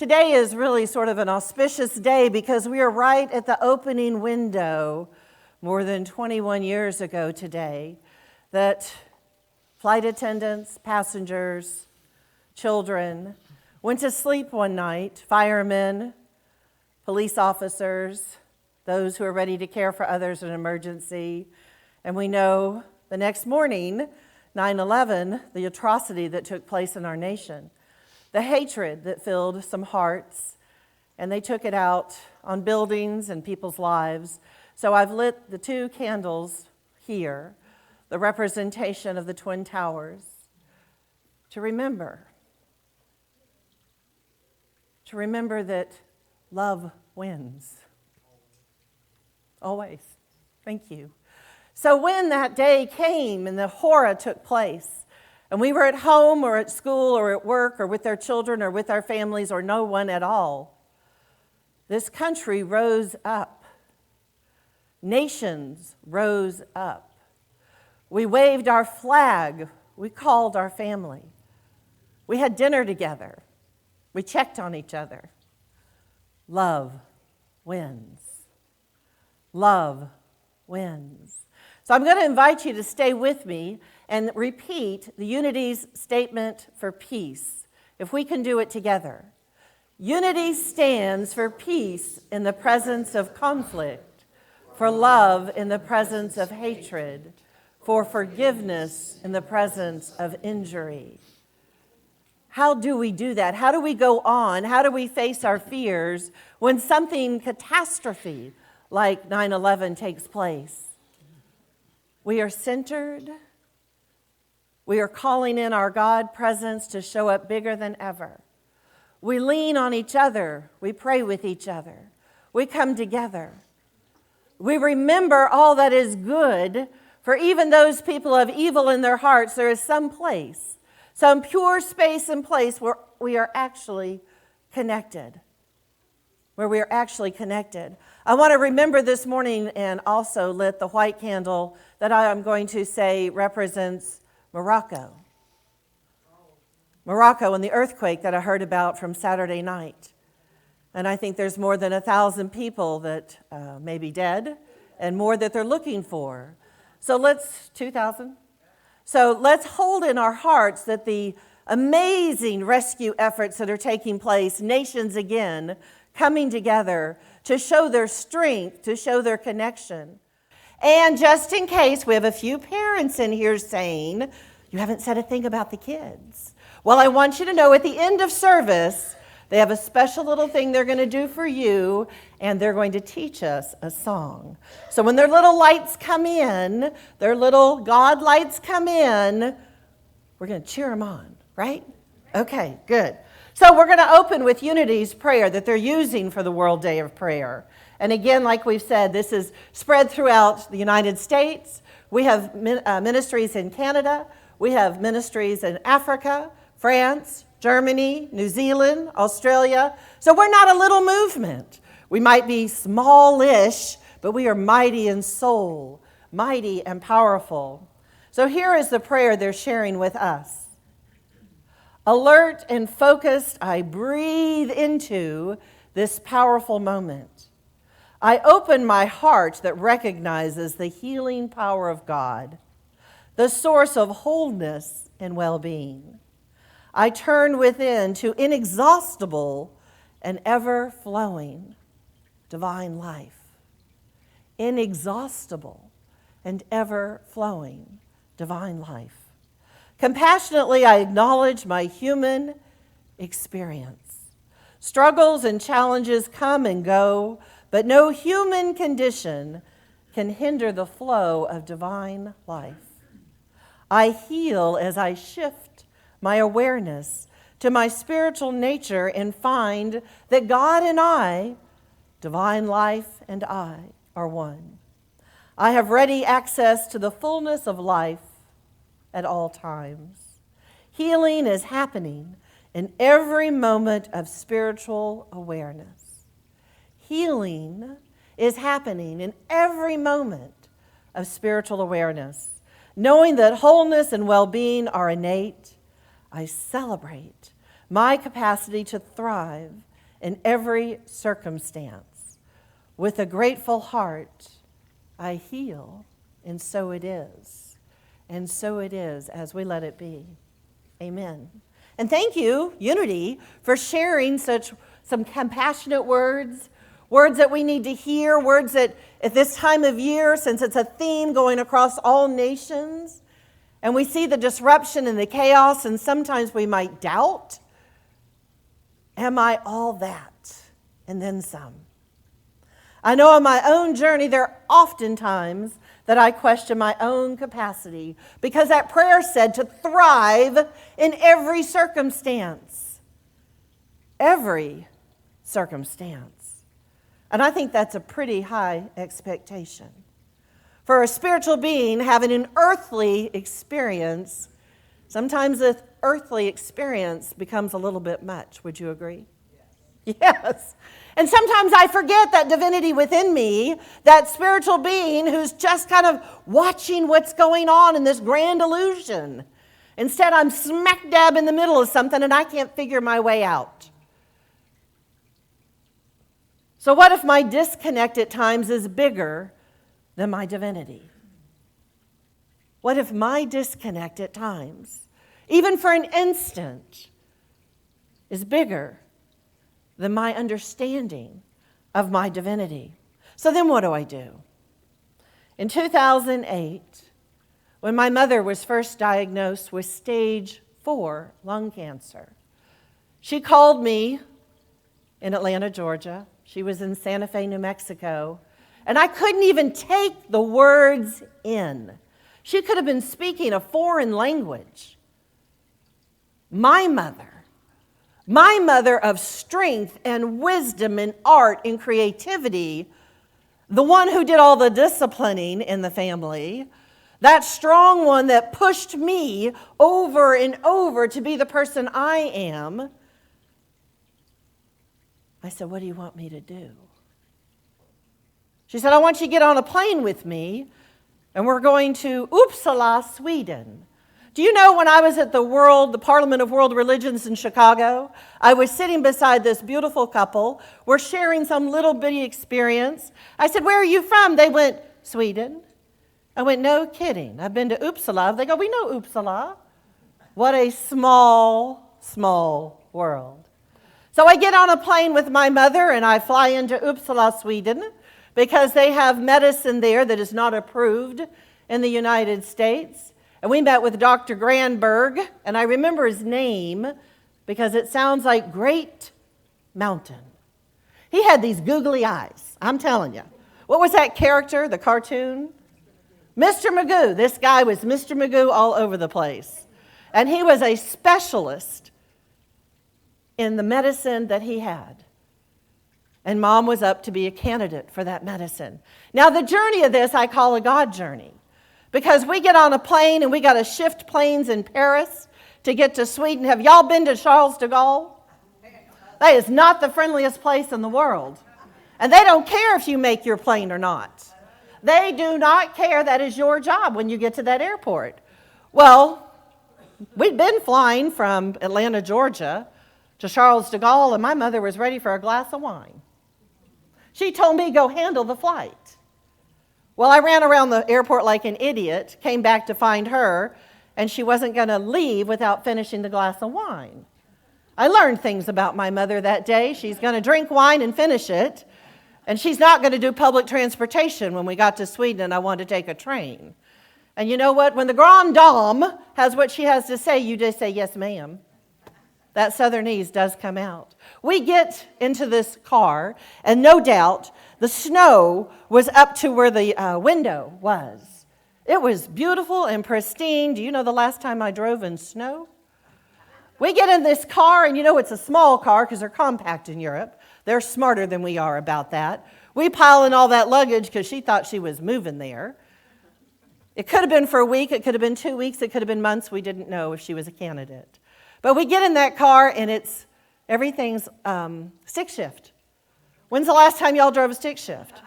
Today is really sort of an auspicious day because we are right at the opening window more than 21 years ago today that flight attendants, passengers, children went to sleep one night, firemen, police officers, those who are ready to care for others in an emergency. And we know the next morning, 9/11, the atrocity that took place in our nation, the hatred that filled some hearts, and they took it out on buildings and people's lives. So I've lit the two candles here, the representation of the Twin Towers, to remember that love wins. Always. Thank you. So when that day came and the horror took place, and we were at home or at school or at work or with our children or with our families or no one at all, this country rose up. Nations rose up. We waved our flag. We called our family. We had dinner together. We checked on each other. Love wins. Love wins. So I'm going to invite you to stay with me and repeat the Unity's statement for peace, if we can do it together. Unity stands for peace in the presence of conflict, for love in the presence of hatred, for forgiveness in the presence of injury. How do we do that? How do we go on? How do we face our fears when something catastrophe like 9/11 takes place? We are centered. We are calling in our God presence to show up bigger than ever. We lean on each other. We pray with each other. We come together. We remember all that is good, for even those people of evil in their hearts, there is some place, some pure space and place where we are actually connected. I want to remember this morning and also lit the white candle that I am going to say represents Morocco. Morocco and the earthquake that I heard about from Saturday night. And I think there's more than 1,000 people that may be dead and more that they're looking for. So 2,000? So let's hold in our hearts that the amazing rescue efforts that are taking place, nations again, coming together to show their strength, to show their connection. And just in case, we have a few parents in here saying, you haven't said a thing about the kids. Well, I want you to know at the end of service, they have a special little thing they're going to do for you, and they're going to teach us a song. So when their little lights come in, their little God lights come in, we're going to cheer them on, right? Okay, good. So we're going to open with Unity's prayer that they're using for the World Day of Prayer. And again, like we've said, this is spread throughout the United States. We have ministries in Canada. We have ministries in Africa, France, Germany, New Zealand, Australia. So we're not a little movement. We might be smallish, but we are mighty in soul, mighty and powerful. So here is the prayer they're sharing with us. Alert and focused, I breathe into this powerful moment. I open my heart that recognizes the healing power of God, the source of wholeness and well-being. I turn within to inexhaustible and ever-flowing divine life. Inexhaustible and ever-flowing divine life. Compassionately, I acknowledge my human experience. Struggles and challenges come and go, but no human condition can hinder the flow of divine life. I heal as I shift my awareness to my spiritual nature and find that God and I, divine life and I, are one. I have ready access to the fullness of life at all times. Healing is happening in every moment of spiritual awareness. Healing is happening in every moment of spiritual awareness. Knowing that wholeness and well-being are innate, I celebrate my capacity to thrive in every circumstance. With a grateful heart, I heal, and so it is. And so it is as we let it be. Amen. And thank you, Unity, for sharing some compassionate words that we need to hear, words that at this time of year, since it's a theme going across all nations, and we see the disruption and the chaos, and sometimes we might doubt, am I all that? And then some. I know on my own journey, there are often times that I question my own capacity, because that prayer said to thrive in every circumstance. Every circumstance. And I think that's a pretty high expectation. For a spiritual being having an earthly experience, sometimes the earthly experience becomes a little bit much. Would you agree? Yes. And sometimes I forget that divinity within me, that spiritual being who's just kind of watching what's going on in this grand illusion. Instead, I'm smack dab in the middle of something and I can't figure my way out. So what if my disconnect at times is bigger than my divinity? What if my disconnect at times, even for an instant, is bigger than my understanding of my divinity? So then what do I do? In 2008, when my mother was first diagnosed with stage 4 lung cancer, she called me in Atlanta, Georgia. She was in Santa Fe, New Mexico, and I couldn't even take the words in. She could have been speaking a foreign language. My mother of strength and wisdom and art and creativity, the one who did all the disciplining in the family, that strong one that pushed me over and over to be the person I am. I said, what do you want me to do? She said, I want you to get on a plane with me, and we're going to Uppsala, Sweden. Do you know when I was at the Parliament of World Religions in Chicago, I was sitting beside this beautiful couple. We're sharing some little bitty experience. I said, where are you from? They went, Sweden. I went, no kidding. I've been to Uppsala. They go, we know Uppsala. What a small, small world. So I get on a plane with my mother and I fly into Uppsala, Sweden, because they have medicine there that is not approved in the United States. And we met with Dr. Granberg, and I remember his name because it sounds like Great Mountain. He had these googly eyes, I'm telling you. What was that character, the cartoon? Mr. Magoo. This guy was Mr. Magoo all over the place. And he was a specialist in the medicine that he had. And Mom was up to be a candidate for that medicine. Now, the journey of this I call a God journey, because we get on a plane and we got to shift planes in Paris to get to Sweden. Have y'all been to Charles de Gaulle? That is not the friendliest place in the world. And they don't care if you make your plane or not. They do not care. That is your job when you get to that airport. Well, we'd been flying from Atlanta, Georgia to Charles de Gaulle, and my mother was ready for a glass of wine. She told me, go handle the flight. Well, I ran around the airport like an idiot, came back to find her, and she wasn't going to leave without finishing the glass of wine. I learned things about my mother that day. She's going to drink wine and finish it, and she's not going to do public transportation. When we got to Sweden and I wanted to take a train. And you know what? When the grande dame has what she has to say, you just say, yes, ma'am. That Southernese does come out. We get into this car, and no doubt the snow was up to where the window was. It was beautiful and pristine. Do you know the last time I drove in snow? We get in this car, and you know it's a small car because they're compact in Europe. They're smarter than we are about that. We pile in all that luggage because she thought she was moving there. It could have been for a week. It could have been 2 weeks. It could have been months. We didn't know if she was a candidate. But we get in that car, and everything's stick shift. When's the last time y'all drove a stick shift?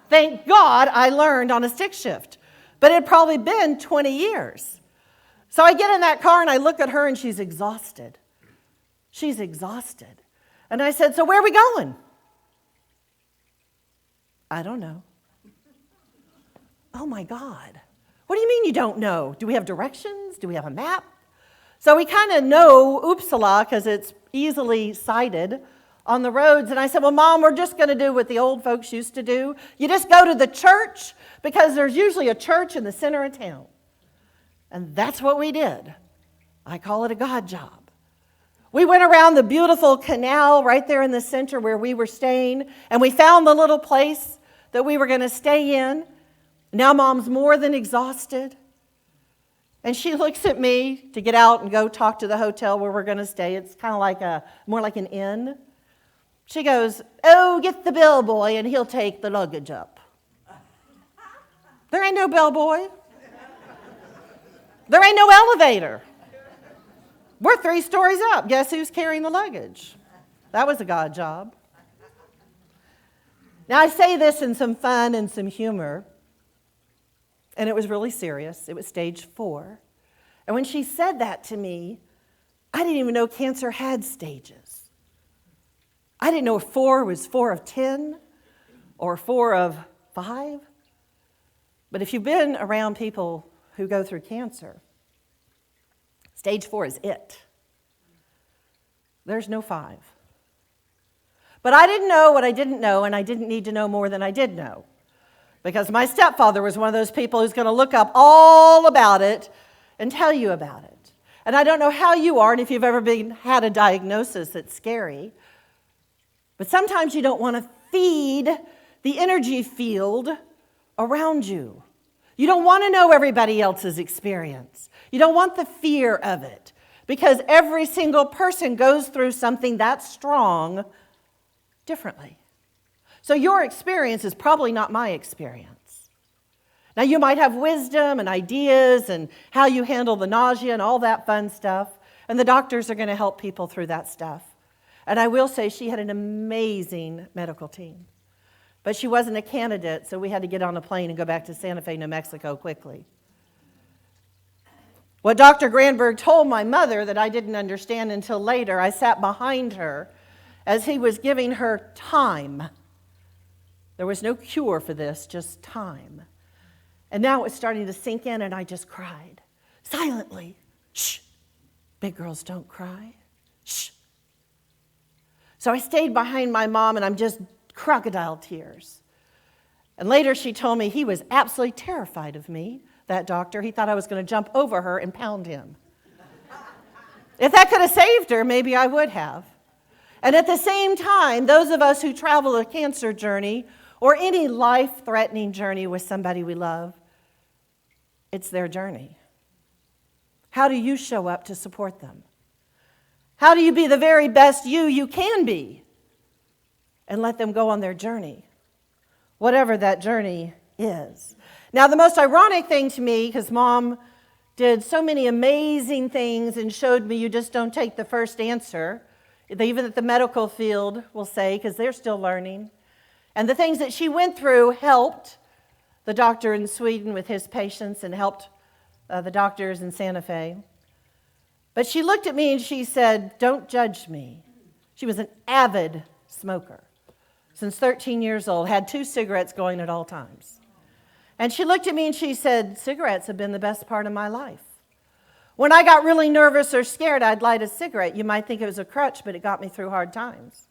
Thank God I learned on a stick shift. But it had probably been 20 years. So I get in that car, and I look at her, and she's exhausted. She's exhausted. And I said, so where are we going? I don't know. Oh my God. What do you mean you don't know? Do we have directions? Do we have a map? So we kind of know Uppsala because it's easily sighted on the roads. And I said, well, Mom, we're just going to do what the old folks used to do. You just go to the church because there's usually a church in the center of town. And that's what we did. I call it a God job. We went around the beautiful canal right there in the center where we were staying, and we found the little place that we were going to stay in. Now Mom's more than exhausted. And she looks at me to get out and go talk to the hotel where we're going to stay. It's kind of like more like an inn. She goes, oh, get the bellboy and he'll take the luggage up. There ain't no bellboy. There ain't no elevator. We're 3 stories up. Guess who's carrying the luggage? That was a God job. Now, I say this in some fun and some humor, and it was really serious. It was stage 4. And when she said that to me, I didn't even know cancer had stages. I didn't know if 4 was 4 of 10 or 4 of 5. But if you've been around people who go through cancer, stage 4 is it. There's no 5. But I didn't know what I didn't know, and I didn't need to know more than I did know. Because my stepfather was one of those people who's going to look up all about it and tell you about it. And I don't know how you are, and if you've ever had a diagnosis that's scary, but sometimes you don't want to feed the energy field around you. You don't want to know everybody else's experience. You don't want the fear of it, because every single person goes through something that strong differently. So your experience is probably not my experience. Now, you might have wisdom and ideas and how you handle the nausea and all that fun stuff, and the doctors are going to help people through that stuff. And I will say she had an amazing medical team. But she wasn't a candidate, so we had to get on a plane and go back to Santa Fe, New Mexico quickly. What Dr. Granberg told my mother that I didn't understand until later, I sat behind her as he was giving her time. There was no cure for this, just time. And now it was starting to sink in, and I just cried. Silently. Shh. Big girls don't cry. Shh. So I stayed behind my mom, and I'm just crocodile tears. And later she told me he was absolutely terrified of me, that doctor. He thought I was going to jump over her and pound him. If that could have saved her, maybe I would have. And at the same time, those of us who travel a cancer journey or any life-threatening journey with somebody we love, it's their journey. How do you show up to support them? How do you be the very best you can be and let them go on their journey, whatever that journey is? Now, the most ironic thing to me, because Mom did so many amazing things and showed me you just don't take the first answer, even at the medical field will say, because they're still learning. And the things that she went through helped the doctor in Sweden with his patients and helped the doctors in Santa Fe. But she looked at me and she said, don't judge me. She was an avid smoker. Since 13 years old, had 2 cigarettes going at all times. And she looked at me and she said, cigarettes have been the best part of my life. When I got really nervous or scared, I'd light a cigarette. You might think it was a crutch, but it got me through hard times.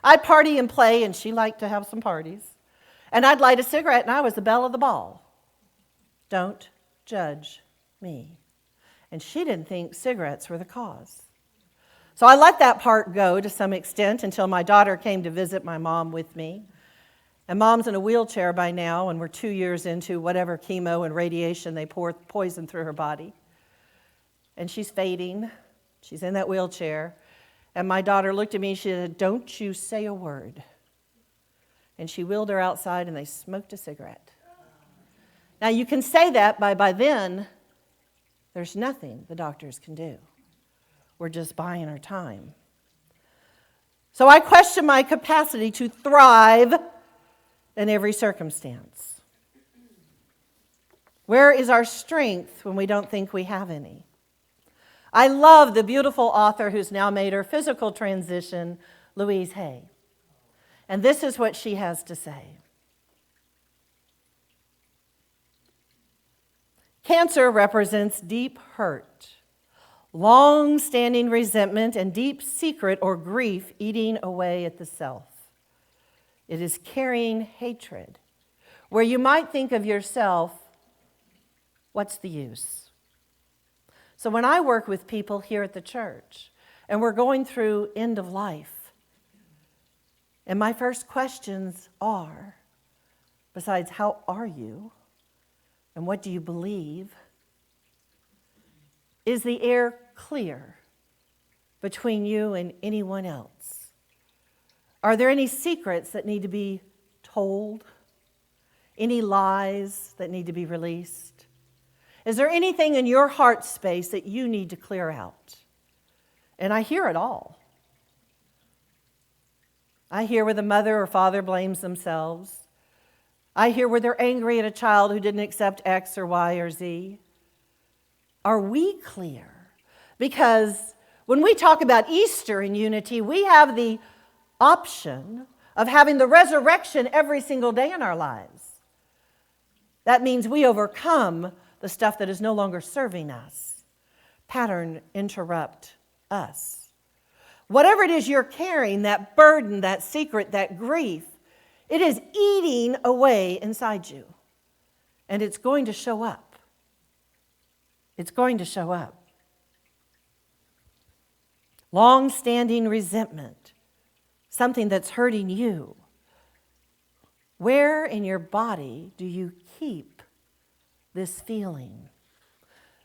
I'd party and play, and she liked to have some parties. And I'd light a cigarette, and I was the belle of the ball. Don't judge me. And she didn't think cigarettes were the cause. So I let that part go to some extent until my daughter came to visit my mom with me. And Mom's in a wheelchair by now, and we're 2 years into whatever chemo and radiation they pour poison through her body. And she's fading. She's in that wheelchair. And my daughter looked at me and she said, don't you say a word. And she wheeled her outside and they smoked a cigarette. Now you can say that by then, there's nothing the doctors can do. We're just buying our time. So I question my capacity to thrive in every circumstance. Where is our strength when we don't think we have any? I love the beautiful author who's now made her physical transition, Louise Hay. And this is what she has to say. Cancer represents deep hurt, long-standing resentment, and deep secret or grief eating away at the self. It is carrying hatred, where you might think of yourself, what's the use? So when I work with people here at the church, and we're going through end of life, and my first questions are, besides how are you, and what do you believe, is the air clear between you and anyone else? Are there any secrets that need to be told? Any lies that need to be released? Is there anything in your heart space that you need to clear out? And I hear it all. I hear where the mother or father blames themselves. I hear where they're angry at a child who didn't accept X or Y or Z. Are we clear? Because when we talk about Easter in unity, we have the option of having the resurrection every single day in our lives. That means we overcome the stuff that is no longer serving us. Pattern interrupt us. Whatever it is you're carrying, that burden, that secret, that grief, it is eating away inside you. And it's going to show up. It's going to show up. Long-standing resentment, something that's hurting you. Where in your body do you keep this feeling?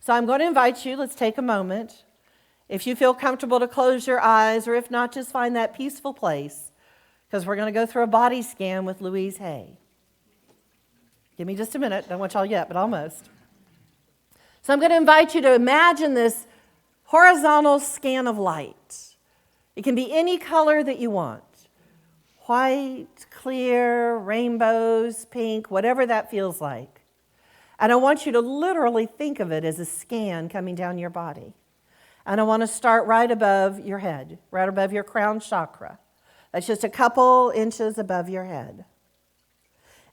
So I'm going to invite you, let's take a moment. If you feel comfortable to close your eyes, or if not, just find that peaceful place, because we're going to go through a body scan with Louise Hay. Give me just a minute. Don't want y'all yet, but almost. So I'm going to invite you to imagine this horizontal scan of light. It can be any color that you want. White, clear, rainbows, pink, whatever that feels like. And I want you to literally think of it as a scan coming down your body. And I want to start right above your head, right above your crown chakra. That's just a couple inches above your head.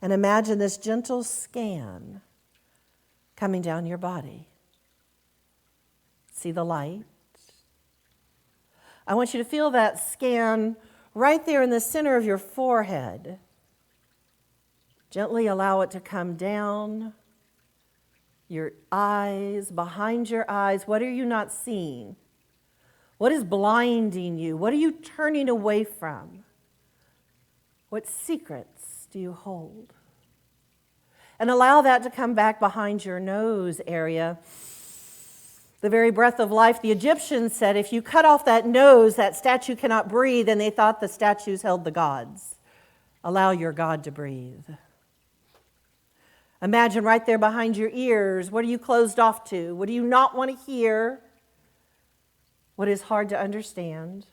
And imagine this gentle scan coming down your body. See the light? I want you to feel that scan right there in the center of your forehead. Gently allow it to come down. Your eyes, behind your eyes, what are you not seeing? What is blinding you? What are you turning away from? What secrets do you hold? And allow that to come back behind your nose area. The very breath of life. The Egyptians said if you cut off that nose, that statue cannot breathe, and they thought the statues held the gods. Allow your God to breathe. Imagine right there behind your ears, what are you closed off to? What do you not want to hear? What is hard to understand?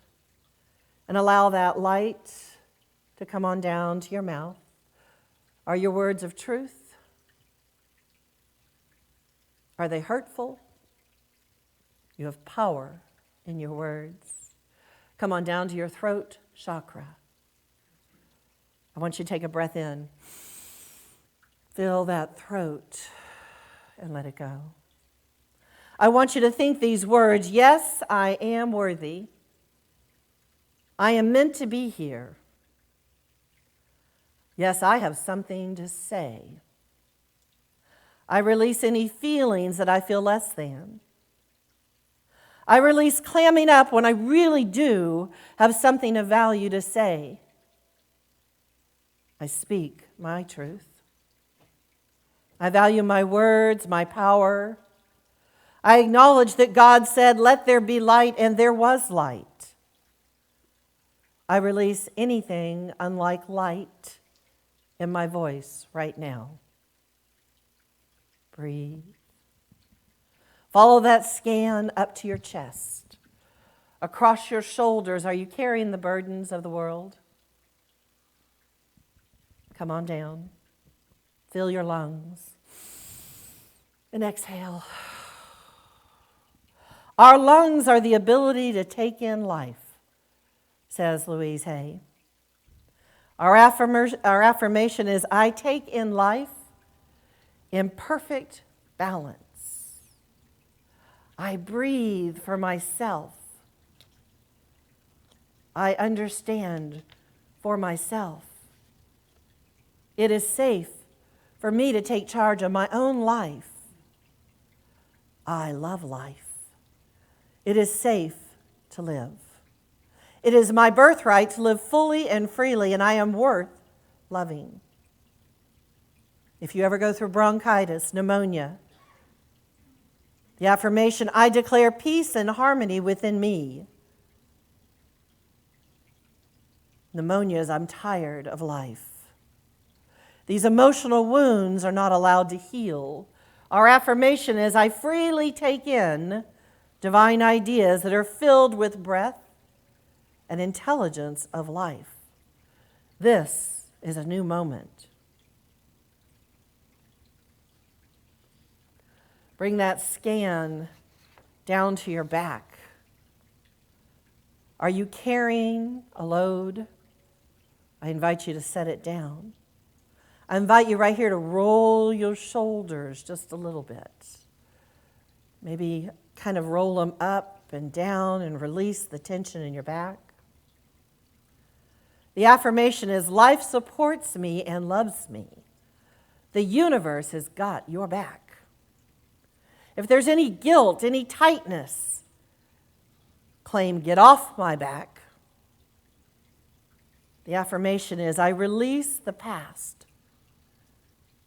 And allow that light to come on down to your mouth. Are your words of truth? Are they hurtful? You have power in your words. Come on down to your throat chakra. I want you to take a breath in. Fill that throat and let it go. I want you to think these words. Yes, I am worthy. I am meant to be here. Yes, I have something to say. I release any feelings that I feel less than. I release clamming up when I really do have something of value to say. I speak my truth. I value my words, my power. I acknowledge that God said, let there be light, and there was light. I release anything unlike light in my voice right now. Breathe. Follow that scan up to your chest. Across your shoulders, are you carrying the burdens of the world? Come on down. Fill your lungs. And exhale. Our lungs are the ability to take in life. says Louise Hay. Our affirmation is, I take in life in perfect balance. I breathe for myself. I understand for myself. It is safe for me to take charge of my own life. I love life. It is safe to live. It is my birthright to live fully and freely, and I am worth loving. If you ever go through bronchitis, pneumonia, the affirmation, I declare peace and harmony within me. Pneumonia is, I'm tired of life. These emotional wounds are not allowed to heal. Our affirmation is, I freely take in divine ideas that are filled with breath and intelligence of life. This is a new moment. Bring that scan down to your back. Are you carrying a load? I invite you to set it down. I invite you right here to roll your shoulders just a little bit. Maybe kind of roll them up and down and release the tension in your back. The affirmation is, life supports me and loves me. The universe has got your back. If there's any guilt, any tightness, claim, get off my back. The affirmation is, I release the past.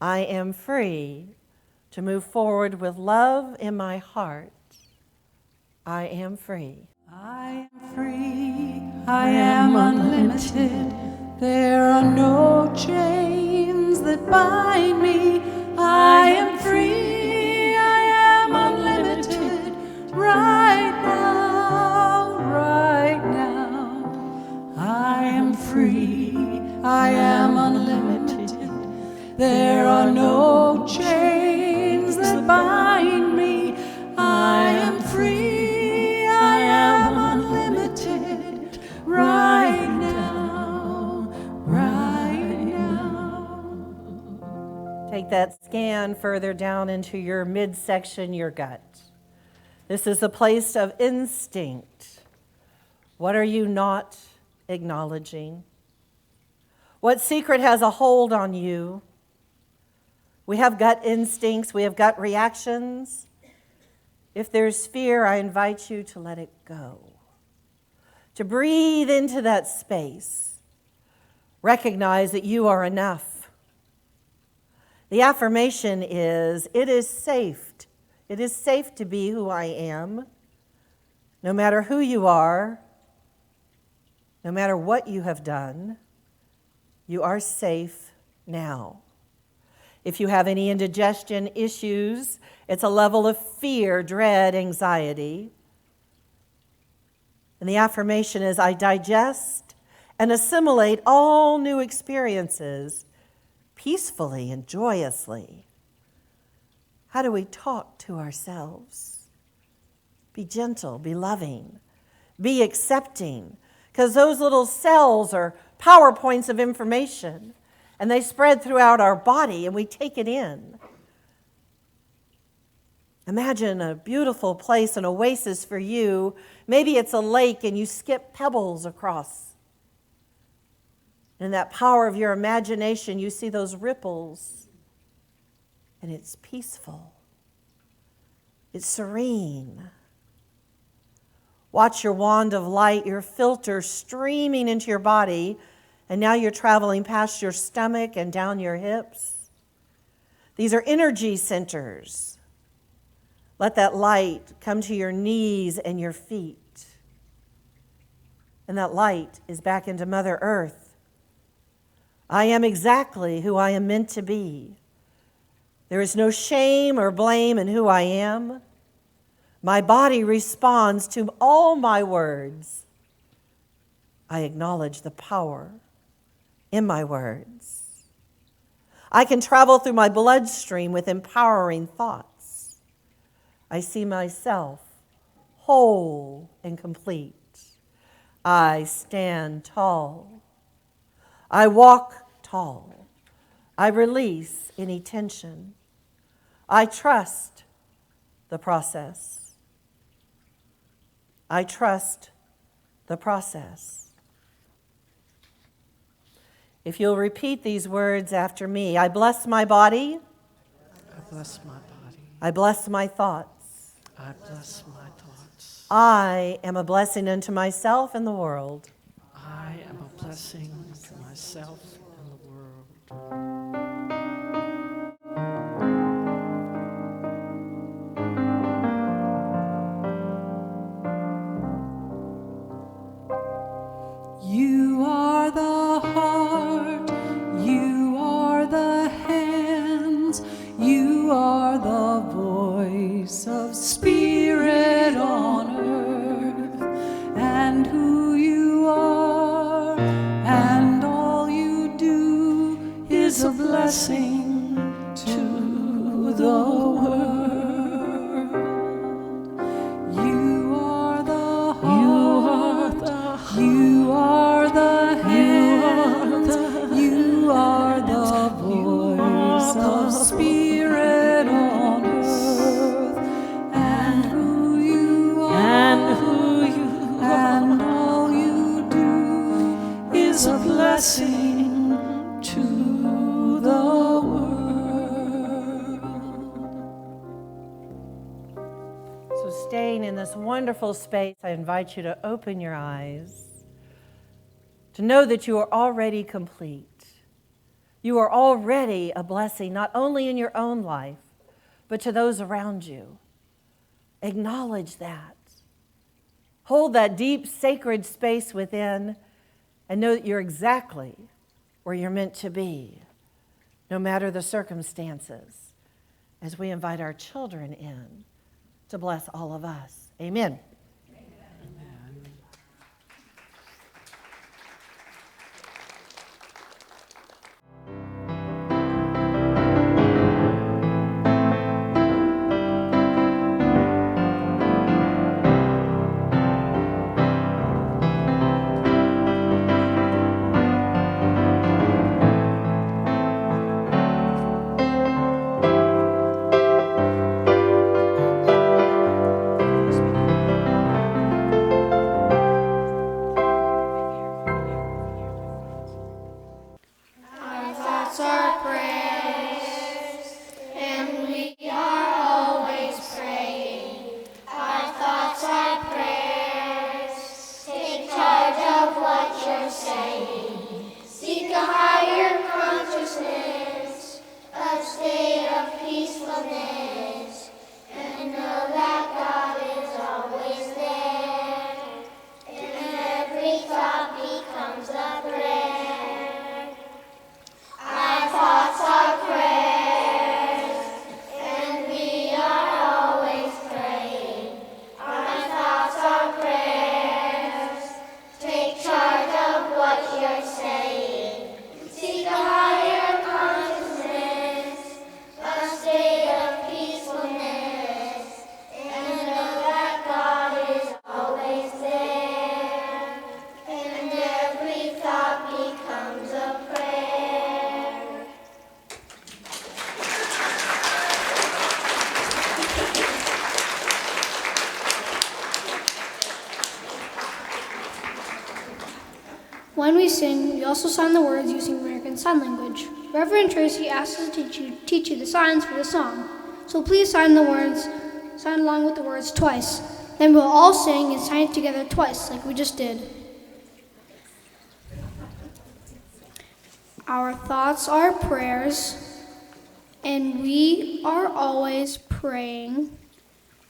I am free to move forward with love in my heart. I am free. I am free. I am unlimited. There are no chains that bind me. I am free. I am unlimited. Right now, right now. I am free. I am unlimited. There are no chains that bind me. I am free. I am unlimited. Right now, right now. Take that scan further down into your midsection, your gut. This is a place of instinct. What are you not acknowledging? What secret has a hold on you? We have gut instincts, we have gut reactions. If there's fear, I invite you to let it go. To breathe into that space. Recognize that you are enough. The affirmation is, it is safe. It is safe to be who I am. No matter who you are, no matter what you have done, you are safe now. If you have any indigestion issues, it's a level of fear, dread, anxiety. And the affirmation is, I digest and assimilate all new experiences peacefully and joyously. How do we talk to ourselves? Be gentle, be loving, be accepting, because those little cells are power points of information. And they spread throughout our body, and we take it in. Imagine a beautiful place, an oasis for you. Maybe it's a lake, and you skip pebbles across. In that power of your imagination, you see those ripples, and it's peaceful. It's serene. Watch your wand of light, your filter streaming into your body. And now you're traveling past your stomach and down your hips. These are energy centers. Let that light come to your knees and your feet. And that light is back into Mother Earth. I am exactly who I am meant to be. There is no shame or blame in who I am. My body responds to all my words. I acknowledge the power in my words. I can travel through my bloodstream with empowering thoughts. I see myself whole and complete. I stand tall. I walk tall. I release any tension. I trust the process. I trust the process. If you'll repeat these words after me, I bless my body. I bless my body. I bless my thoughts. I bless my thoughts. I am a blessing unto myself and the world. I am a blessing to myself and the world. You are the heart, you are the hands, you are the voice of spirit on earth, and who you are, and all you do is a blessing to the world. You are the heart, you are the hands, you are the voice of spirit on earth, and who you are, and all you do is a blessing to the world. So, staying in this wonderful space, I invite you to open your eyes, to know that you are already complete. You are already a blessing, not only in your own life, but to those around you. Acknowledge that. Hold that deep, sacred space within, and know that you're exactly where you're meant to be, no matter the circumstances, as we invite our children in to bless all of us. Amen. Our thoughts are prayers, and we are always praying. Our thoughts are prayers. Take charge of what you're saying. Seek a higher consciousness, a state of peacefulness, and know that God is always there. And every thought becomes a prayer. Our thoughts are prayers, and we are always praying. Our thoughts are prayers. Take charge of what you're saying. Seek a higher consciousness, a state of peacefulness, and know that God is always there. And every thought becomes a prayer. When we sing, we also sign the words using American Sign Language. Reverend Tracey asks us to teach you the signs for the song. So please sign along with the words twice. Then we'll all sing and sign it together twice, like we just did. Our thoughts are prayers, and we are always praying.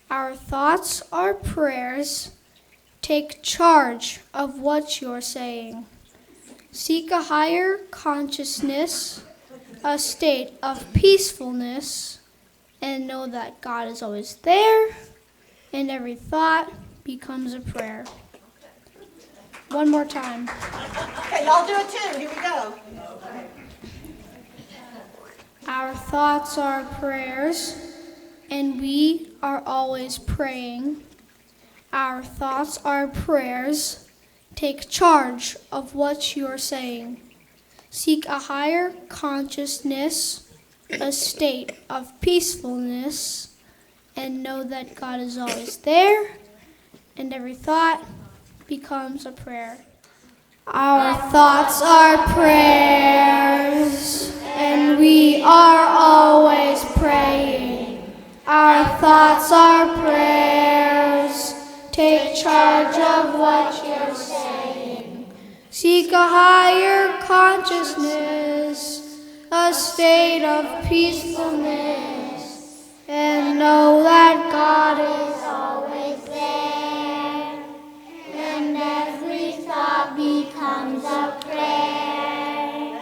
Our thoughts are prayers. Take charge of what you're saying. Seek a higher consciousness, a state of peacefulness, and know that God is always there, and every thought becomes a prayer. One more time. Okay, y'all do it too. Here we go. Our thoughts are prayers, and we are always praying. Our thoughts are prayers. Take charge of what you're saying. Seek a higher consciousness, a state of peacefulness, and know that God is always there, and every thought becomes a prayer. Our thoughts are prayers, and we are always praying. Our thoughts are prayers. Take charge of what you're saying. Seek a higher consciousness, a state of peacefulness, and know that God is always there, and every thought becomes a prayer.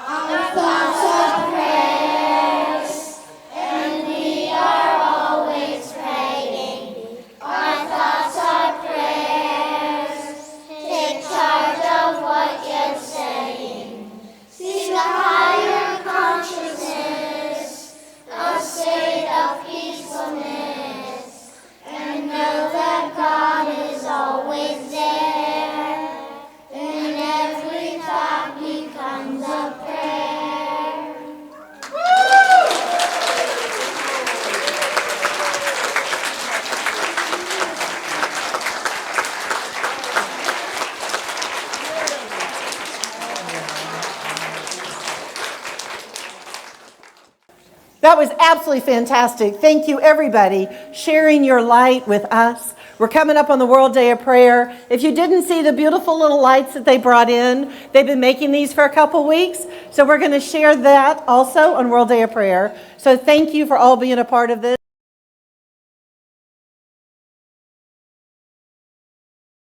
Our thoughts are prayers, and we are always praying. Our thoughts are prayers. Take charge of what you're saying. Seek a higher consciousness, a state of peacefulness, and know that God is always there, and every thought becomes a prayer. That was absolutely fantastic. Thank you, everybody, sharing your light with us. We're coming up on the World Day of Prayer. If you didn't see the beautiful little lights that they brought in, they've been making these for a couple weeks. So we're going to share that also on World Day of Prayer. So thank you for all being a part of this.